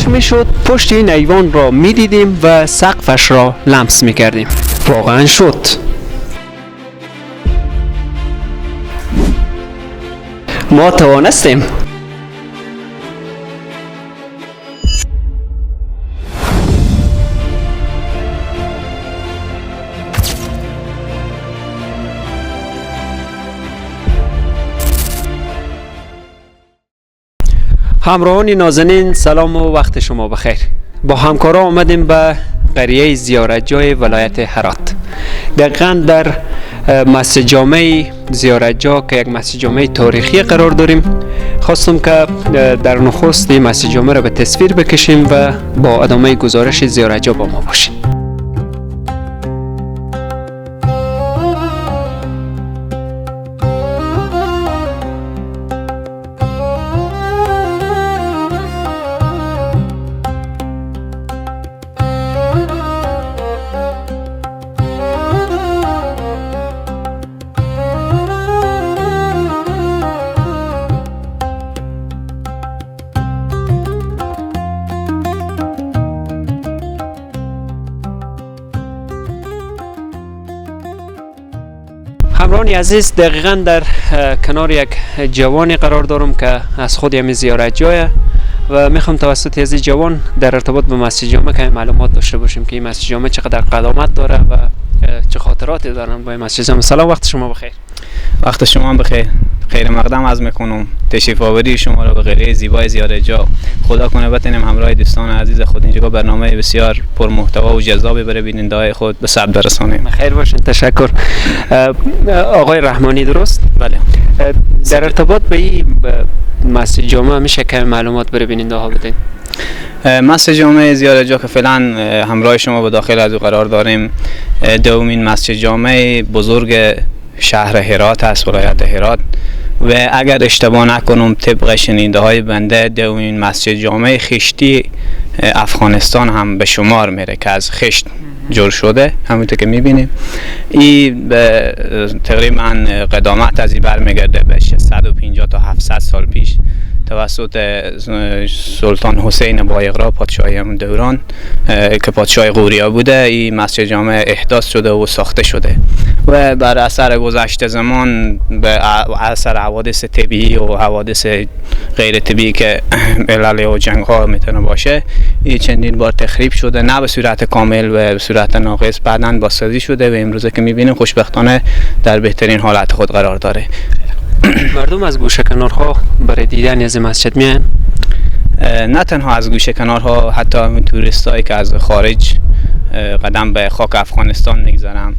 گرفتش میشد پشت این ایوان را میدیدیم و سقفش را لمس میکردیم. واقعا شد. ما توانستیم. همراهان نازنین سلام و وقت شما بخیر. با همکارا آمدیم به قریه زیارتجای ولایت هرات. دقیقاً در مسجد جامع زیارتجا که یک مسجد جامع تاریخی قرار داریم. خواستم که در نخست این مسجد جامع را به تصویر بکشیم و با ادامه گزارش زیارتجا با ما باشیم. همراهان عزیز، دقیقاً در کنار یک جوانی قرار دارم که از خود همین زیارت جایه و میخوام توسط از این جوان در ارتباط به مسجد جامع که معلومات داشته باشیم که این مسجد جامع چقدر قدامت داره و چه خاطراتی دارن با این مسجد جامع. سلام، وقت شما بخیر. وقت شما هم بخیر. خیر مقدم عرض میکنم تشریف آوری شما را به قریه زیبای زیارتجا. خدا کنه بتونیم همراه دوستان عزیز خود اینجا برنامه بسیار پر محتوا و جذابی برای بیننده‌های خود به ثبت برسانیم. خیر باشین، تشکر. آقای رحمانی درست؟ بله. در ارتباط به این مسجد جامع میشه که معلومات برای بیننده ها بدین؟ مسجد جامع زیارتجا که فعلا همراه شما به داخل از او قرار داریم، دومین مسجد جامع بزرگ شهر هرات است، ولایت هرات، و اگر اشتباه نکنم طبق شنیده های بنده دومین مسجد جامع خشتی افغانستان هم به شمار میره که از خشت جور شده. همونطور که میبینیم این به تقریبا قدامت از این برمیگرده به 650 تا 700 سال پیش توسط سلطان حسین بایقرا پادشاه همون دوران که پادشاه غوریا بوده. این مسجد جامع احداث شده و ساخته شده و بر اثر گذشت زمان به اثر حوادث طبیعی و حوادث غیر طبیعی که علل و جنگ ها میتونه باشه، این چندین بار تخریب شده، نه به صورت کامل و به صورت ناقص، بعداً بازسازی شده و امروزه که میبینیم خوشبختانه در بهترین حالت خود قرار داره. مردم از گوشه کنارها برای دیدن از مسجد میان؟ نه تنها از گوشه کنارها، حتی توریست هایی که از خارج قدم به خاک افغانستان میگذارم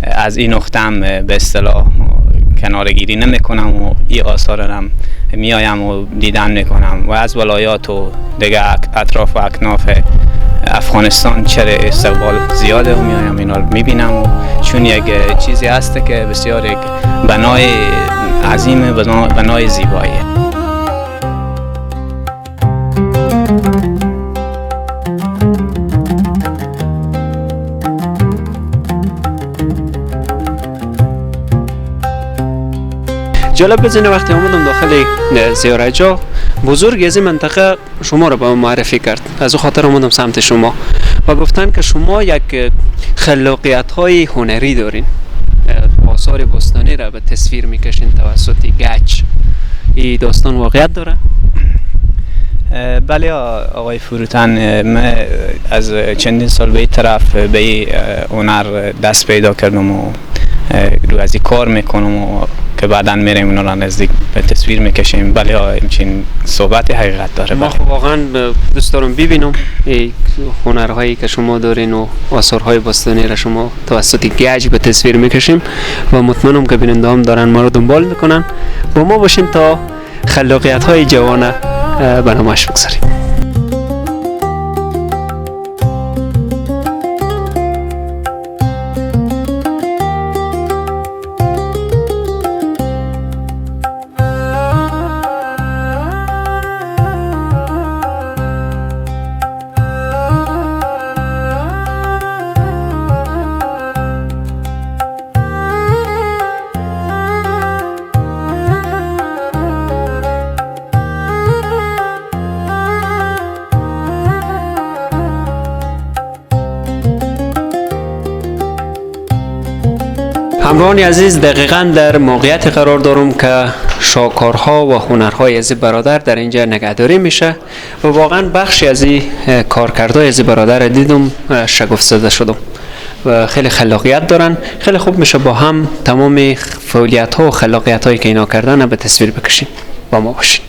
از این نقطه هم به اصطلاح کنارگیری نمیکنم و این آثار هم میایم و دیدن میکنم و از ولایات و دیگه اطراف و اکناف افغانستان چرا استقبال زیاده و میایم اینا رو میبینم و چون یک چیزی هسته که بسیار یک بنای عظیم، بنای زیباییه. جالب بزنه وقتی آمدم داخل زیارتجا بزرگ از این منطقه شما رو به معرفی کرد، از او خاطر آمدم سمت شما و گفتن که شما یک خلاقیت های هنری دارین، آثار باستانی را به تصویر میکشین توسط گچ. این داستان واقعیت داره؟ بله آقای فروتن، من از چندین سال به این طرف به این هنر دست پیدا کردم و رو از این کار میکنم و که بعدا میریم اونا را نزدیک به تصویر میکشیم. بله همچین صحبت حقیقت داره. ما واقعا دوست دارم ببینم این هنرهایی که شما دارین و آثارهای باستانی را شما توسط گچ به تصویر میکشیم و مطمئنم که بیننده هم دارن ما رو دنبال میکنن. با ما باشین تا خلاقیت های جوانه برنامه‌اش بگذاریم. همراهان عزیز، دقیقاً در موقعیت قرار دارم که شاهکارها و هنرهای از این برادر در اینجا نگهداری میشه و واقعا بخشی از این کارکردهای از این برادر دیدم، شگفت زده شدم و خیلی خلاقیت دارن. خیلی خوب میشه با هم تمام فعالیت ها و خلاقیت هایی که اینا کردن به تصویر بکشیم. با ما باشین.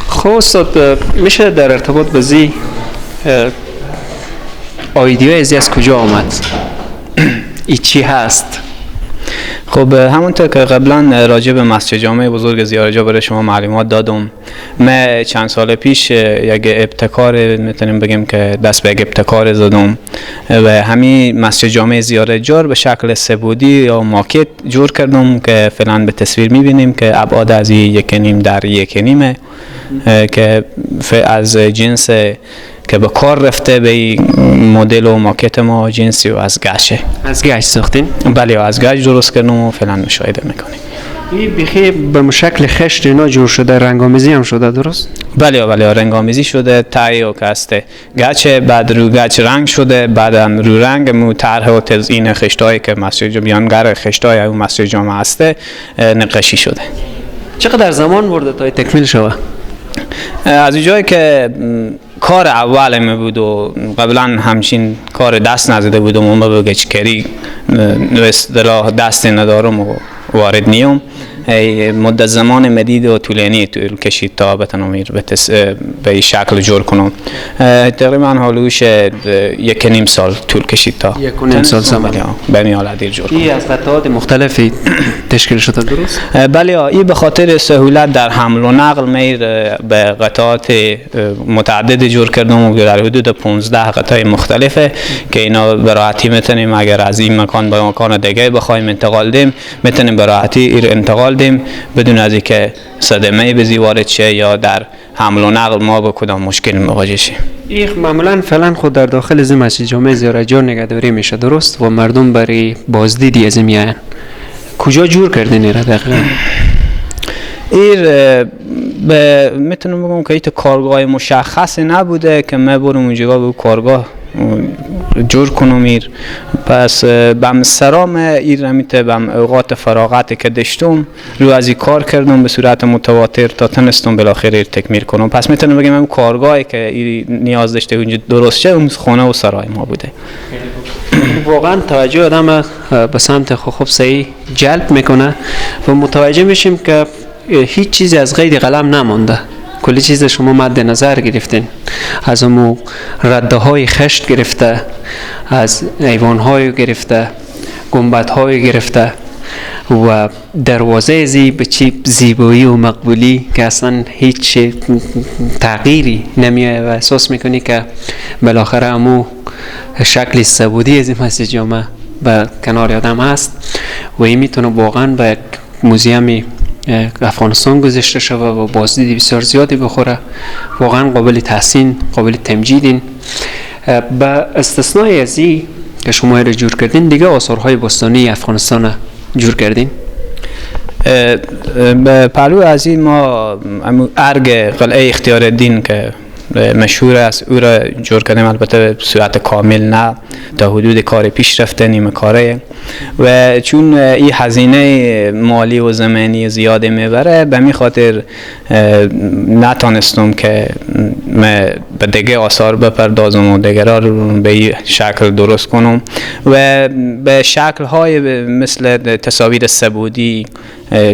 خب استاد، میشه در ارتباط به زی آیدیای از کجا آمد؟ ای چی هست؟ خب همونطور که قبلا راجع به مسجد جامع بزرگ زیارتجا برای شما معلومات دادم، من چند سال پیش یک ابتکار میتونیم بگیم که دست به یک ابتکار زدم و همین مسجد جامع زیارتجا به شکل سه‌بعدی یا ماکت جور کردم که فعلا به تصویر میبینیم که ابعاد از 1.5 در 1.5 که از جنس که به کار رفته به مدل و ماکت ما جنسی و از گچه. از گچ ساختین؟ بله، از گچ درست کردم و فعلا مشاهده میکنیم. این بخی به شکل خشت اینا جور شده، رنگ‌آمیزی هم شده درست؟ بله رنگ‌آمیزی شده، تای و کسته گچه، بعد رو گچ رنگ شده، بعد هم رو رنگ مو طرح و تزیین خشتایی که مسجد بیانگر خشتای اون مسجد جامع هسته نقاشی شده. چقدر زمان برده تا تکمیل شود؟ از جایی که کار اول می بود و قبلا همچین کار دست نزده بودم و به گچکری به اصطلاح دست ندارم و وارد نیم، مدت زمان مدید و طولانی طول کشید تا بتونم به این شکل جور کنم. تقریبا حالوش 1.5 سال طول کشید تا 1.5 سال زمان به این حالت جور کنم. این از قطعات مختلفی تشکیل شده درست؟ بله، این به خاطر سهولت در حمل و نقل میر به قطعات متعدد جور کردم و در حدود 15 قطعه مختلفه که اینا به راحتی میتونیم اگر از این مکان به مکان دیگه بخوایم انتقال دیم، میتونیم به راحتی این انتقال دیم بدون از اینکه صدمه به وارد شه یا در حمل و نقل ما با کدام مشکل مواجه شیم. این معمولا فعلا خود در داخل از مسجد جامع زیارتجا نگهداری میشه درست و مردم برای بازدیدی از میان. کجا جور کردین این را دقیقاً؟ این میتونم بگم که ایت کارگاه مشخصی نبوده که من برم اونجا به کارگاه جور کنم. پس بم سرام رمیته بم اوقات فراغتی که داشتم رو از این کار کردم به صورت متواتر تا تونستم بالاخره تکمیل کنم. پس میتونم بگم اون کارگاهی که نیاز داشته اونجا درست شه اون خانه و سرای ما بوده. واقعا توجه آدم به سمت خوب صحیح جلب میکنه و متوجه میشیم که هیچ چیزی از غیر قلم نمانده. کلی چیز شما مد نظر گرفتین، از اون رده های خشت گرفته، از ایوان های گرفته، گنبد های گرفته و دروازه زی به چی زیبایی و مقبولی که اصلا هیچ تغییری نمیاد و احساس میکنی که بالاخره امو شکل سه‌بعدی از این مسجد جامع به کنار آدم هست و این میتونه واقعا به موزیوم افغانستان گذاشته شده و بازدید بسیار زیادی بخوره. واقعا قابل تحسین، قابل تمجید. با استثنای از این که شما را جور کردین، دیگه آثارهای باستانی افغانستان جور کردین؟ به پلو از این ما ارگ قلعه اختیار الدین که مشهور است او را جور کردیم، البته به صورت کامل نه، تا حدود کار پیش رفته نیمه کاره و چون این هزینه مالی و زمانی زیاد میبره به می خاطر نتانستم که به دیگه آثار بپردازم و دیگه را به این شکل درست کنم و به شکل های مثل تصاویر سه‌بعدی،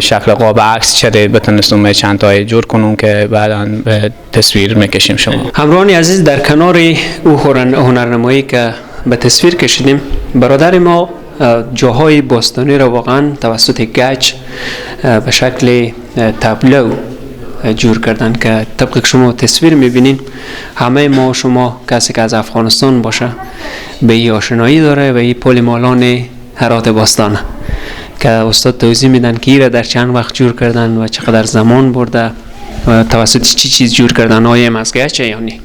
شکل قاب عکس چره بتونستم چند تای جور کنم که بعدا به تصویر میکشیم. شما همراهان عزیز، در کنار او هنرنمایی که به تصویر کشیدیم، برادر ما جاهای باستانی را واقعا توسط گچ به شکل تابلو جور کردن که طبق که شما تصویر میبینین همه ما شما کسی که از افغانستان باشه به این آشنایی داره و این پل مالان هرات باستانه که استاد توضیح میدن که این را در چند وقت جور کردن و چقدر زمان برده و توسط چی چیز جور کردن. آیا از گچه یا نی؟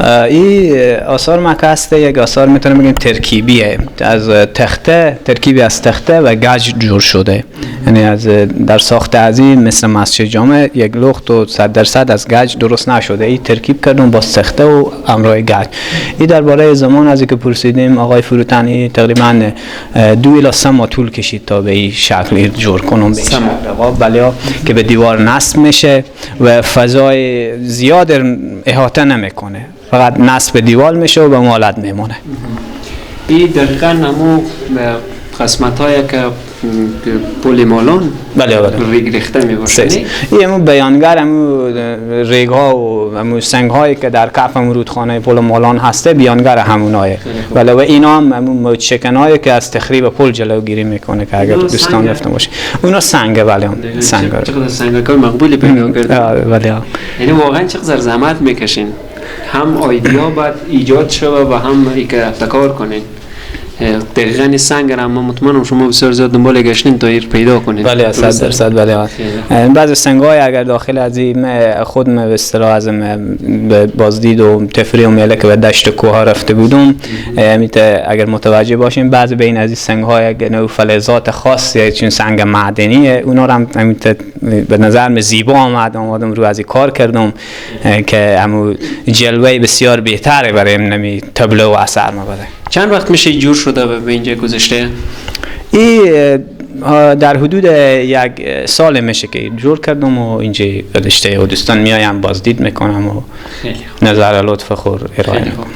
این آثار مکه هسته یک آثار میتونم بگیم ترکیبیه، از تخته، ترکیبی از تخته و گچ جور شده. یعنی از در ساخت ازی مثل مسجد جامع یک لخت و 100% از گچ درست نشده، این ترکیب کردن با تخته و همراه گچ. این درباره زمان از که پرسیدیم آقای فروتنی تقریبا 2 الی 3 ماه طول کشید تا به این شکل جور کنم، به شکل بله که به دیوار نصب میشه و فضای زیاد احاطه نمیکنه، فقط نصب دیوار میشه و به مالت میمونه. این دقیقا همون قسمت هایی که پل مالان بله ریگ ریخته میباشه. این همون بیانگر همون ریگ ها و همون سنگ هایی که در کف همون رودخانه پل مالان هسته بیانگر همونایه. بله و اینا هم همون موج‌شکن هایی که از تخریب پل جلوگیری میکنه که اگر دوستان رفته باشه. اونا سنگه بله سنگ. چقدر سنگ کار مقبولی پیدا کرده. بله. یعنی واقعا چقدر زحمت میکشین. هم ایدیا باید ایجاد شود و هم ای که ابتکار کنین. دقیقاً این سنگ را من مطمئنم شما بسیار زیاد دنبال گشتین تا ایر پیدا کنید. بله 100% بله. بعضی سنگ‌های اگر داخل از این خودم به اصطلاح از بازدید و تفریح و میله که به دشت کوه رفته بودم، اگر متوجه باشیم بعضی بین از این سنگ‌های نوع فلزات خاصی چون سنگ معدنیه اونا رو هم به نظر زیبا آمدم رو از این کار کردم که همون جلوه بسیار بهتره برای نمی تابلو و اثر بده. چند وقت میشه جور شده به اینجا گذشته؟ این در حدود 1 سال میشه که جور کردم و اینجا گذشته و دوستان میایم بازدید میکنم و نظر لطف خور ارائه میکنم.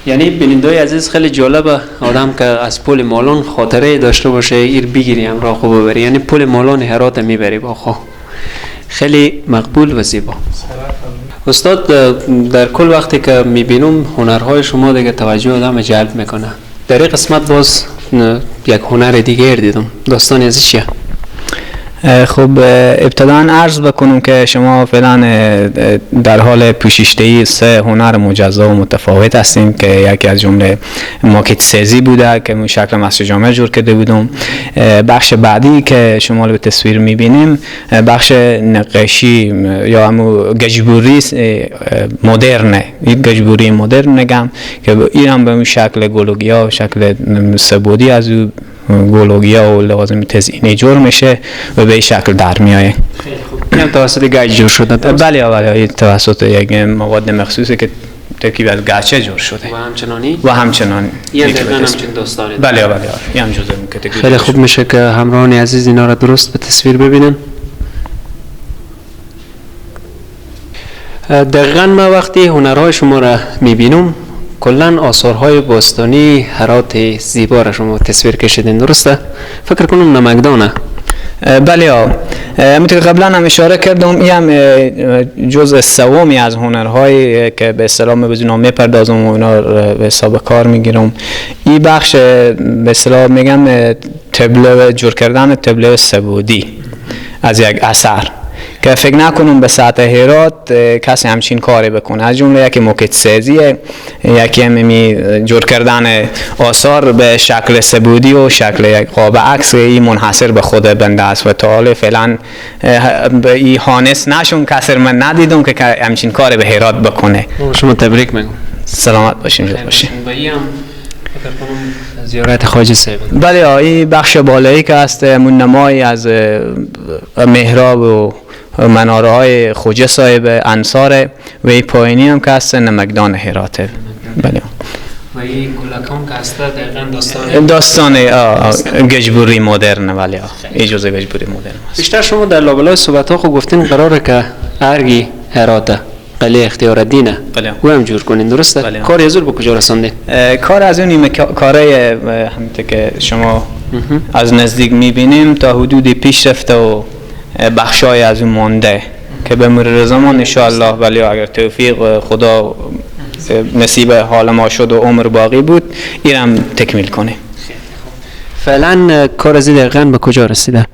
یعنی بیننده‌های عزیز خیلی جالبه آدم که از پل مالان خاطره داشته باشه ایر بگیریم راه خوب ببری، یعنی پل مالان هرات میبری با خو خیلی مقبول و زیبا. استاد در کل وقتی که میبینم هنرهای شما دیگه توجه آدم جلب میکنه. در این قسمت باز یک هنر دیگه دیدم، داستانی از چیه؟ خب ابتداً عرض بکنم که شما فعلا در حال پوشیدگی 3 هنر مجزا و متفاوت هستیم که یکی از جمله ماکت سازی بوده که شکل مسجد جامع جور کرده بودم. بخش بعدی که شما به تصویر میبینیم بخش نقاشی یا همون گجبوری مدرنه، این گجبوری مدرن نگم که این هم به اون شکل گلوگیا و شکل سبودی از او گلوگیا و لوازم تزئینی جور میشه و به این شکل در میایه. خیلی خوب. این توسط گچ جور شده؟ بله این توسط یک مواد مخصوصی که ترکیب از گچ جور شده. و همچنانی این دقیقاً همچین داستانی. بله این هم جزء کاتگوری. خیلی خوب میشه که همراهان عزیز اینا را درست به تصویر ببینن. دقیقاً ما وقتی هنرهای شما را میبینم کلن آثارهای باستانی هرات زیبا را شما تصویر کشیدین، درسته؟ فکر کنم نمکدانه. بله همونطور که قبلا هم اشاره کردم این هم جزء سومی از هنرهایی که به اصطلاح بدونم میپردازم و اینا به حساب کار میگیرم. این بخش به اصطلاح میگم تبلو جور کردن تبلو سبودی از یک اثر که فکر نکنم به سطح هرات کسی همچین کاری بکنه. از جمله یکی موکت سازیه، یکی همی جور کردن آثار به شکل سبودی و شکل یک قاب عکس، این منحصر به خود بنده است و تا حالا فعلا به این حانس نشون کسی من ندیدم که همچین کاری به هرات بکنه. شما تبریک میگم. سلامت باشین جد باشین. زیارت خواجه صاحب. بله این بخش بالایی که هست نمایی از محراب و مناره های خواجه صاحب انصاره و این پایینی هم که هست نمکدان هراته. بله و این گلکان که هست دقیقا داستان گجبوری مدرن. ولی این جزء گجبوری مدرن است. بیشتر شما در لابلای صحبت ها خود گفتین قراره که ارگی هراته قلعه اختیارالدینه و هم جور کنین، درسته؟ بله. کار یزور به کجا رساندین؟ کار از اون کارای همونطور که شما از نزدیک میبینیم تا حدودی پیش رفته و بخشای از اون مانده که به مرور زمان انشاءالله ولی اگر توفیق خدا نصیب حال ما شد و عمر باقی بود اینم تکمیل کنه. فعلا کار از دقیقاً به کجا رسیده؟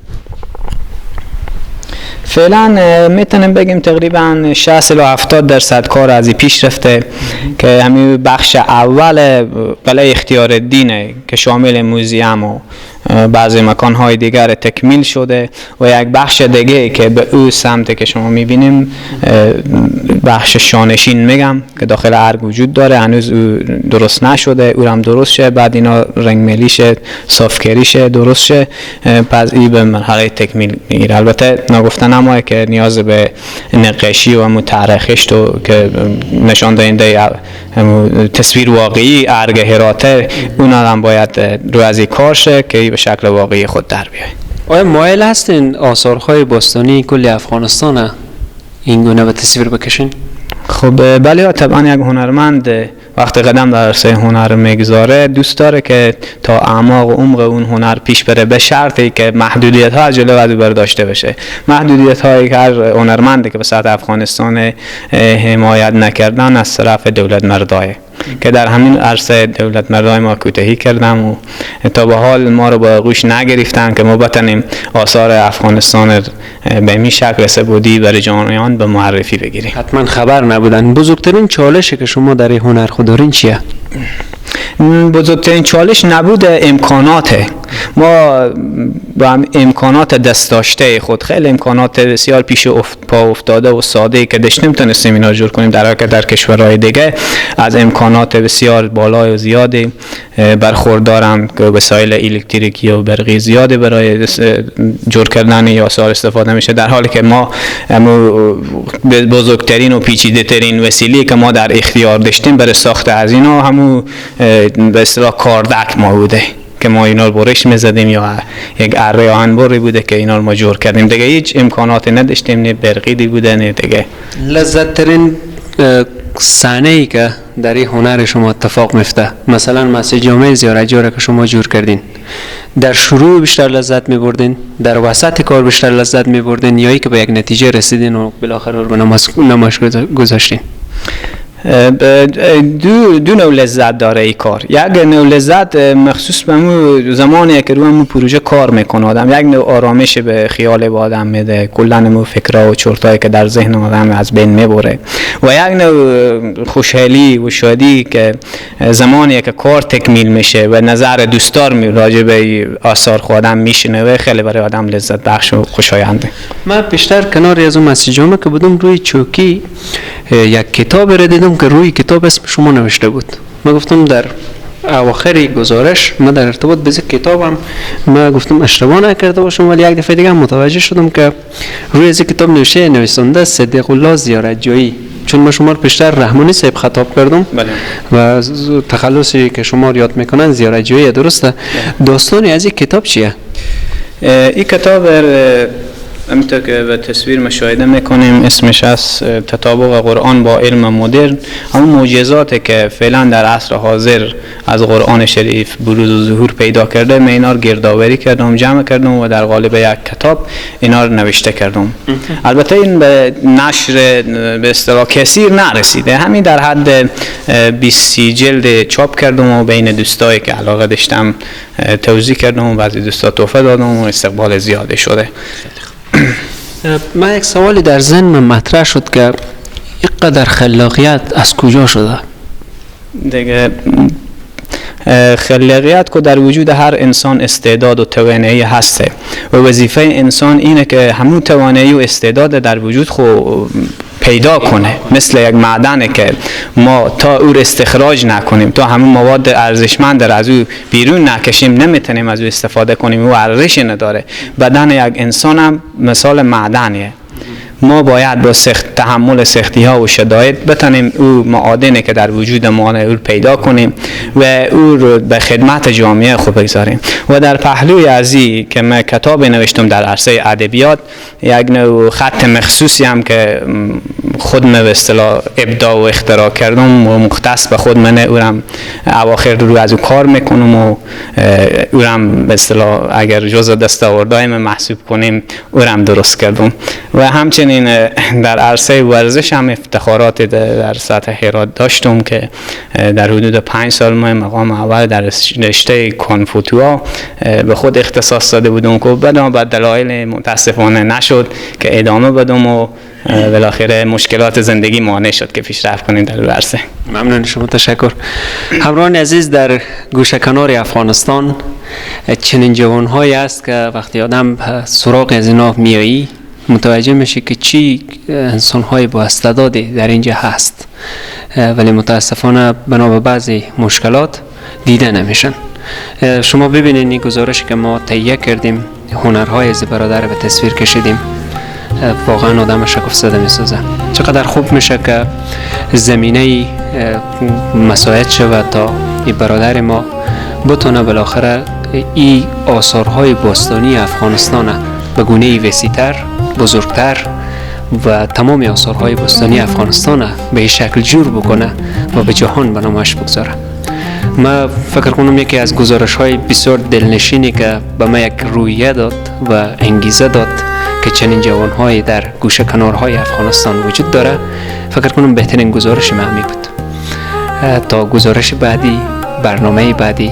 فعلا میتونم بگیم تقریبا 60-70% کار از پیش رفته که همین بخش اول قلعه اختیارالدینه که شامل موزیم و بعضی مکانهای دیگر تکمیل شده و یک بخش دیگه که به او سمت که شما میبینیم بخش شانشین میگم که داخل ارگ وجود داره، هنوز او درست نشده، او هم درست شه، بعد اینا رنگ ملی شه، صافگری شه، درست شه، پس این به مرحله تکمیل میگیره. البته نگفتن اما که نیاز به نقاشی و متعرخش تو که نشان دهنده تصویر واقعی ارگ هراته، اونا هم باید رو از این کار شه که به شکل واقعی خود در بیاید. آیا مایل هستین آثارهای باستانی کل افغانستان این گونه به تصویر بکشین؟ خب بله، طبعا یک هنرمند وقتی قدم در عرصه هنر میگذاره دوست داره که تا اعماق و عمق اون هنر پیش بره، به شرطی که محدودیت ها از جلو از برداشته بشه. محدودیت هایی که هر هنرمندی که به سطح افغانستان حمایت نکردن از طرف دولت مردای که در همین عرصه دولت مردای ما کوتاهی کردم و تا به حال ما رو با گوش نگرفتن که ما بتونیم آثار افغانستان به این شکل سبودی برای جامعیان به معرفی بگیریم. حتما خبر نبودن. بزرگترین چالشی که شما در هنر خود دارین چیه؟ بزرگترین چالش نبود امکاناته. ما با امکانات دست داشته خود خیلی امکانات بسیار پیش پا افتاده و ساده که داشتیم تونستیم اینا جور کنیم، در حالی که در کشورهای دیگه از امکانات بسیار بالای و زیادی برخوردارم که وسایل الکتریکی و برقی زیادی برای جور کردن یا آثار استفاده میشه، در حالی که ما بزرگترین و پیچیده ترین وسیله که ما در اختیار داشتیم برای ساخت از اینا همون به اصطلاح کاردک ما بوده که ما اینا رو برش میزدیم یا یک اره آهنبری بوده که اینا رو ما جور کردیم. دیگه هیچ امکاناتی نداشتیم، نه برقی بوده نه دیگه. لذت ترین صحنه ای که در این هنر شما اتفاق میفته، مثلا مسجد جامع زیارتجو را که شما جور کردین، در شروع بیشتر لذت میبردین، در وسط کار بیشتر لذت میبردین، یا ای که به یک نتیجه رسیدین و بالاخره رو نمایش گذاشتین؟ دو نوع لذت داره ای کار. یک نوع لذت مخصوص به مو زمانی که روی مو پروژه کار میکنه آدم، یک نوع آرامش به خیال با آدم میده، کلا مو فکرها و چرتایی که در ذهن آدم از بین میبره، و یک نوع خوشحالی و شادی که زمانی که کار تکمیل میشه و نظر دوستدار راجع به آثار خودم میشنوه، خیلی برای آدم لذت بخش و خوشاینده. من بیشتر کنار از اون مسجد جامع که بودم روی چوکی یک کتاب را دیدم که روی کتاب اسم شما نوشته بود. من گفتم در اواخر گزارش من در ارتباط به کتابم من گفتم اشتباه نکرده باشم، ولی یک دفعه دیگه متوجه شدم که روی از کتاب نوشته صدیق الله زیارتجویی، چون من شما رو پیشتر رحمانی صاحب خطاب کردم. بله. و تخلصی که شما رو یاد میکنن زیارتجویی، درسته؟ داستانی از این کتاب چیه؟ این کتاب همینطور که به تصویر مشاهده میکنیم اسمش از تطابق قرآن با علم مدرن، همون معجزاتی که فعلا در عصر حاضر از قرآن شریف بروز و ظهور پیدا کرده، من اینا رو گردآوری کردم، جمع کردم و در قالب یک کتاب اینا رو نوشته کردم. البته این به نشر به اصطلاح کثیر نرسیده، همین در حد 20 جلد چاپ کردم و بین دوستایی که علاقه داشتم توزیع کردم و بعضی دوستا تحفه دادم و استقبال زیاده شده. من یک سوالی در ذهن من مطرح شد که اینقدر خلاقیت از کجا شده؟ دیگه خلاقیت که در وجود هر انسان استعداد و توانایی هسته و وظیفه انسان اینه که همون توانایی و استعداد در وجود خود پیدا کنه، مثل یک معدنه که ما تا او استخراج نکنیم، تا همون مواد ارزشمند در از او بیرون نکشیم، نمیتونیم از او استفاده کنیم، او ارزش نداره. بدن یک انسان هم مثال معدنیه، ما باید با تحمل سختی ها و شدائد بتونیم او معادنی که در وجود ما او پیدا کنیم و او رو به خدمت جامعه خود بگذاریم. و در پهلوی ازی که من کتاب نوشتم در عرصه ادبیات، یک نوع خط مخصوصی هم که خود من به اصطلاح ابداع و اختراع کردم و مختص به خود من او هم اواخر رو از او کار میکنم و او هم به اصطلاح اگر جزء دستاوردهای من محسوب کنیم او هم درست کردم. و همچنین همچنین در عرصه ورزش هم افتخارات در سطح هرات داشتم که در حدود 5 سال ما مقام اول در رشته کانفوتوا به خود اختصاص داده بودم که بعد به دلایل متاسفانه نشد که ادامه بدم و بالاخره مشکلات زندگی مانع شد که پیشرفت کنیم در عرصه. ممنون شما، تشکر. همراهان عزیز، در گوشه کنار افغانستان چنین جوانهایی است که وقتی آدم سراغ از اینا میایی متوجه میشه که چی انسانهای با استعدادی در اینجا هست، ولی متاسفانه بنا به بعضی مشکلات دیده نمیشن. شما ببینید این گزارشی که ما تهیه کردیم، هنرهای از برادر به تصویر کشیدیم، واقعا آدم شگفت زده میسازه. چقدر خوب میشه که زمینه مساعد شود تا این برادر ما بتونه بالاخره این آثارهای باستانی افغانستان به گونه وسیع‌تر، بزرگتر و تمام آثارهای باستانی افغانستان به این شکل جور بکنه و به جهان به نامش بگذاره. ما فکر کنم یکی از گزارش‌های بسیار دلنشینی که به ما یک روحیه داد و انگیزه داد که چنین جوان‌های در گوشه کنارهای افغانستان وجود داره، فکر کنم بهترین گزارش ما بود. تا گزارش بعدی، برنامه بعدی،